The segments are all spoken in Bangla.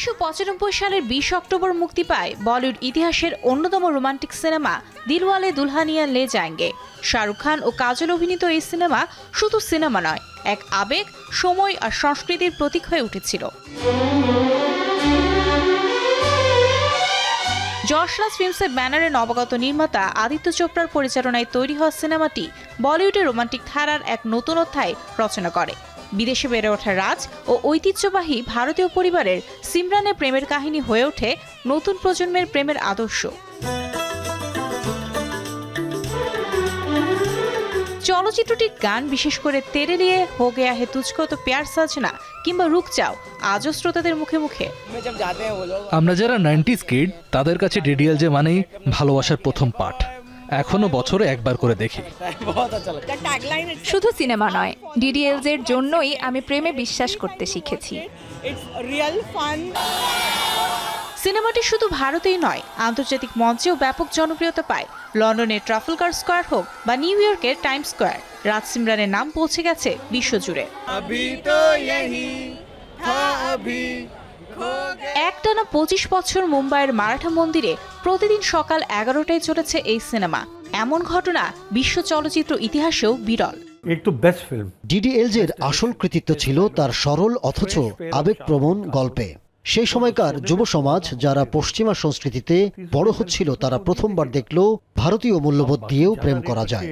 1995 সালের 20 অক্টোবর মুক্তি পায় বলিউড ইতিহাসের অন্যতম রোমান্টিক সিনেমা দিলওয়ালে দুলহানিয়া লে যায়েঙ্গে। শাহরুখ খান ও কাজল অভিনীত এই সিনেমা শুধু সিনেমা নয়, এক আবেগ, সময় আর সংস্কৃতির প্রতীক হয়ে উঠেছিল। যশরাজ ফিল্মসের ব্যানারে নবাগত নির্মাতা আদিত্য চোপড়ার পরিচালনায় তৈরি হওয়া সিনেমাটি বলিউডের রোমান্টিক ধারার এক নতুন অধ্যায় রচনা করে। বিদেশে বেড়ে ওঠা রাজ ও ঐতিহ্যবাহী ভারতীয় পরিবারের সিমরানের প্রেমের কাহিনী হয়ে ওঠে নতুন প্রজন্মের প্রেমের আদর্শ। চলচ্চিত্রটির গান, বিশেষ করে তেরে লিয়ে হো গয়া হে তুঝকো তো প্যার সাজনা কিংবা রুক যাও, আজও শ্রোতাদের মুখে মুখে। আমরা যারা 90s কিড, তাদের কাছে ডিডিএলজে মানেই ভালোবাসার প্রথম পাঠ। এখনো বছরে একবার করে দেখি। শুধু সিনেমা নয়, ডিডিএলজের জন্যই আমি প্রেমে বিশ্বাস করতে শিখেছি। সিনেমাটি শুধু ভারতেই নয়, আন্তর্জাতিক মঞ্চেও ব্যাপক জনপ্রিয়তা পায়। লন্ডনের ট্রাফালগার স্কয়ার হোক বা নিউ ইয়র্কের টাইমস স্কয়ার, রাজ সিমরানের নাম পৌঁছে গেছে বিশ্বজুড়ে। একটানা 25 বছর মুম্বাইয়ের মারাঠা মন্দিরে প্রতিদিন সকাল 11টায় চলেছে এই সিনেমা। এমন ঘটনা বিশ্ব চলচ্চিত্র ইতিহাসেও বিরল। ডিডিএলজের আসল কৃতিত্ব ছিল তার সরল অথচ আবেগপ্রবণ গল্পে। সেই সময়কার যুব সমাজ যারা পশ্চিমা সংস্কৃতিতে বড় হচ্ছিল, তারা প্রথমবার দেখল ভারতীয় মূল্যবোধ দিয়েও প্রেম করা যায়।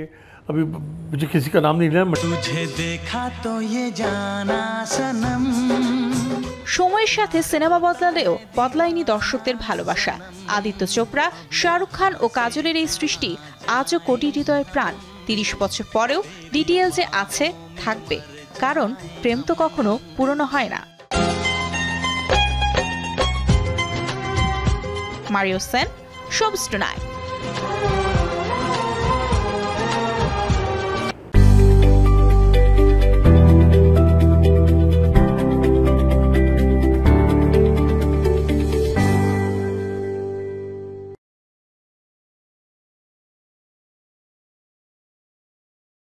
সময়ের সাথে সিনেমা বদলালেও বদলায়নি দর্শকদের ভালোবাসা। আদিত্য চোপড়া, শাহরুখ খান ও কাজলের এই সৃষ্টি আজও কোটি হৃদয়ের প্রাণ। 30 বছর পরেও ডিডিএলজে আছে, থাকবে, কারণ প্রেম তো কখনো পুরনো হয় না। Mario Sen, showbiz tonight.